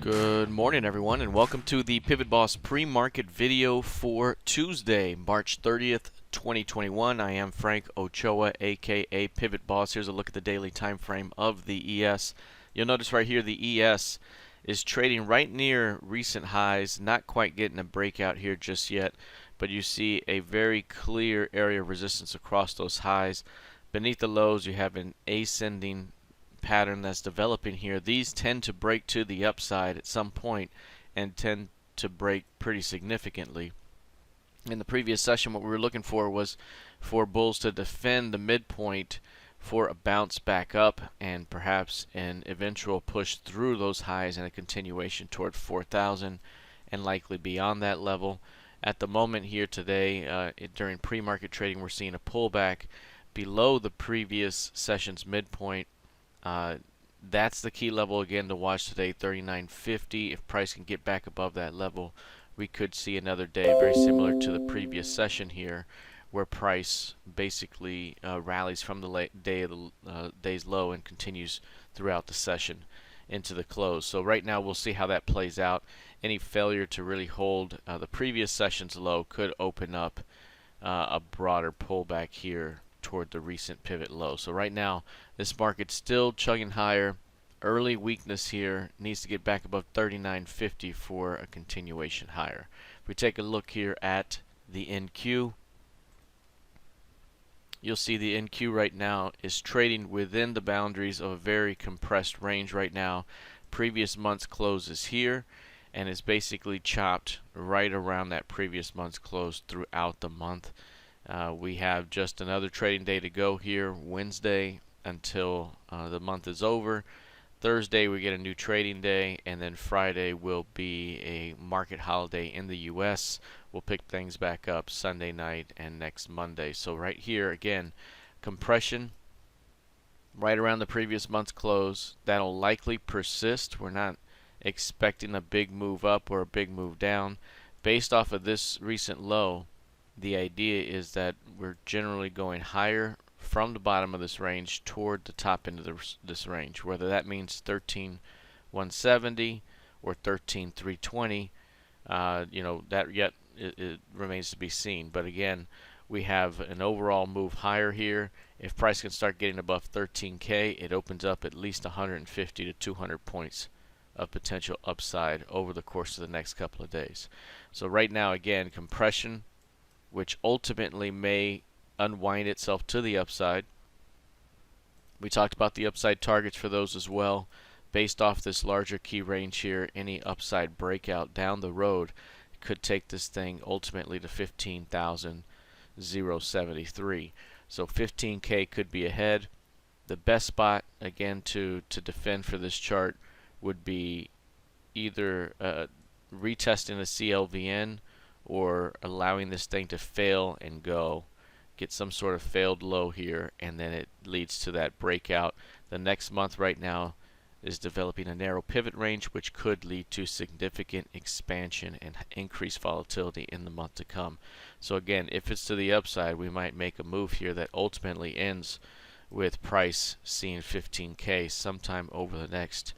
Good morning, everyone, and welcome to the PivotBoss pre-market video for Tuesday, March 30th, 2021. I am Frank Ochoa, aka PivotBoss. Here's a look at the daily time frame of the ES. You'll notice right here the ES is trading right near recent highs, not quite getting a breakout here just yet, but you see a very clear area of resistance across those highs. Beneath the lows, you have an ascending pattern that's developing here. These tend to break to the upside at some point and tend to break pretty significantly. In the previous session, what we were looking for was for bulls to defend the midpoint for a bounce back up and perhaps an eventual push through those highs and a continuation toward 4,000 and likely beyond that level. At the moment here today, during pre-market trading, we're seeing a pullback below the previous session's midpoint. That's the key level again to watch today, 39.50. If price can get back above that level, we could see another day very similar to the previous session here, where price basically rallies from the day's low and continues throughout the session into the close. So right now we'll see how that plays out. Any failure to really hold the previous session's low could open up a broader pullback here toward the recent pivot low. So right now this market's still chugging higher. Early weakness here, needs to get back above 39.50 for a continuation higher. If we take a look here at the NQ, you'll see the NQ right now is trading within the boundaries of a very compressed range right now. Previous month's close is here and is basically chopped right around that previous month's close throughout the month. We have just another trading day to go here, Wednesday, until the month is over. Thursday we get a new trading day, and then Friday will be a market holiday in the US. We'll pick things back up Sunday night and next Monday. So right here again, compression right around the previous month's close. That'll likely persist. We're not expecting a big move up or a big move down. Based off of this recent low, the idea is that we're generally going higher from the bottom of this range toward the top end of this range, whether that means 13,170 or 13,320. That yet it remains to be seen. But again, we have an overall move higher here. If price can start getting above 13K, it opens up at least 150 to 200 points of potential upside over the course of the next couple of days. So right now, again, compression, which ultimately may unwind itself to the upside. We talked about the upside targets for those as well. Based off this larger key range here, any upside breakout down the road could take this thing ultimately to 15,073. So 15K could be ahead. The best spot again to defend for this chart would be either retesting the CLVN or allowing this thing to fail and go, get some sort of failed low here, and then it leads to that breakout. The next month right now is developing a narrow pivot range, which could lead to significant expansion and increased volatility in the month to come. So again, if it's to the upside, we might make a move here that ultimately ends with price seeing 15K sometime over the next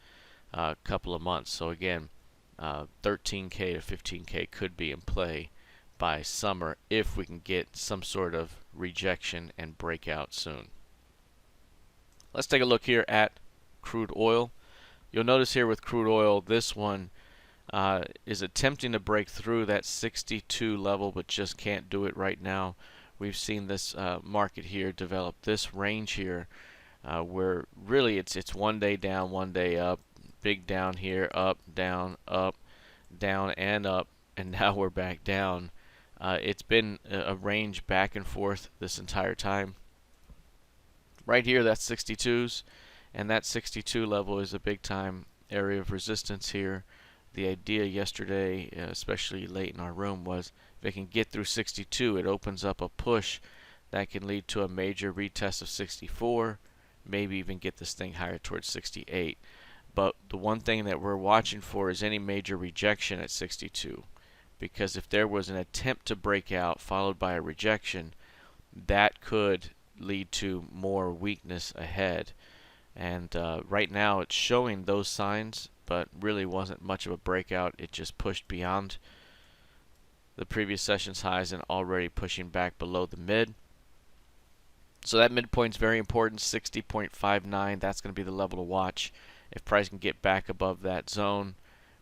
couple of months. So again, 13K to 15K could be in play by summer if we can get some sort of rejection and breakout soon. Let's take a look here at crude oil. You'll notice here with crude oil, this one is attempting to break through that 62 level, but just can't do it right now. We've seen this market here develop this range here, where really it's one day down, one day up. Big down here, up, down, and up, and now we're back down. It's been a range back and forth this entire time. Right here, that's 62s, and that 62 level is a big time area of resistance here. The idea yesterday, especially late in our room, was if it can get through 62, it opens up a push that can lead to a major retest of 64, maybe even get this thing higher towards 68. But the one thing that we're watching for is any major rejection at 62, because if there was an attempt to break out followed by a rejection, that could lead to more weakness ahead. And right now it's showing those signs, but really wasn't much of a breakout. It just pushed beyond the previous session's highs and already pushing back below the mid. So that midpoint is very important, 60.59. That's going to be the level to watch. If price can get back above that zone,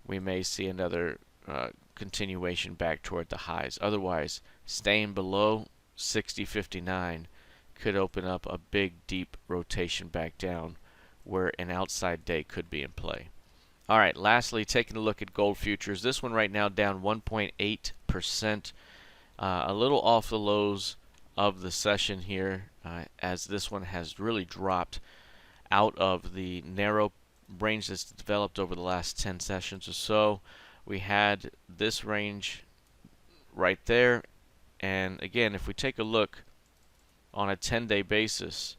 we may see another continuation back toward the highs. Otherwise, staying below 60.59 could open up a big deep rotation back down where an outside day could be in play. All right, lastly, taking a look at gold futures. This one right now down 1.8%, a little off the lows of the session here, as this one has really dropped out of the narrow range that's developed over the last 10 sessions or so. We had this range right there, and again, if we take a look on a 10-day basis,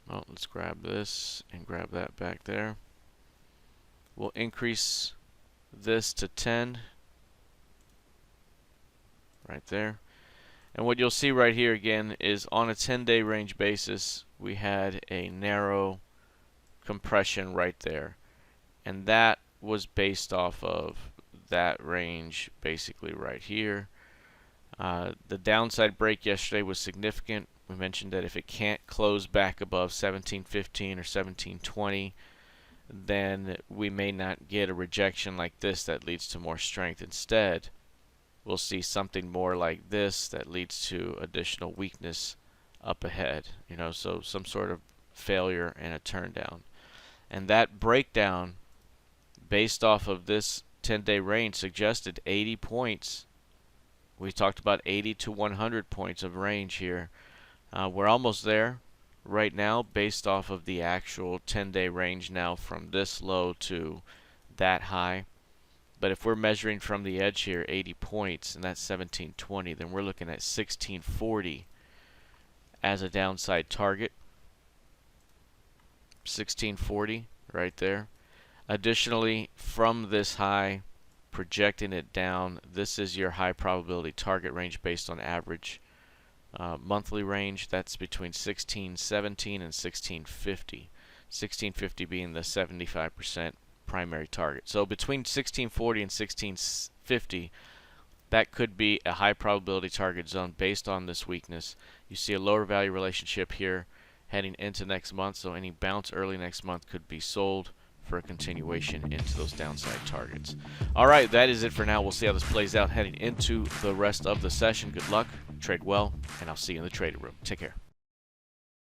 well, let's grab this and grab that back there. We'll increase this to 10 right there. And what you'll see right here again is on a 10-day range basis, we had a narrow compression right there. And that was based off of that range basically right here. The downside break yesterday was significant. We mentioned that if it can't close back above 1715 or 1720, then we may not get a rejection like this that leads to more strength. Instead, we'll see something more like this that leads to additional weakness up ahead. You know, so some sort of failure and a turn down. And that breakdown based off of this 10-day range suggested 80 points. We talked about 80 to 100 points of range here. We're almost there right now based off of the actual 10-day range now from this low to that high. But if we're measuring from the edge here 80 points, and that's 1720, then we're looking at 1640 as a downside target. 1640 right there. Additionally, from this high, projecting it down, this is your high probability target range based on average monthly range. That's between 1617 and 1650. 1650 being the 75% primary target. So between 1640 and 1650, that could be a high probability target zone based on this weakness. You see a lower value relationship here heading into next month, so any bounce early next month could be sold for a continuation into those downside targets. All right, that is it for now. We'll see how this plays out heading into the rest of the session. Good luck, trade well, and I'll see you in the trading room. Take care.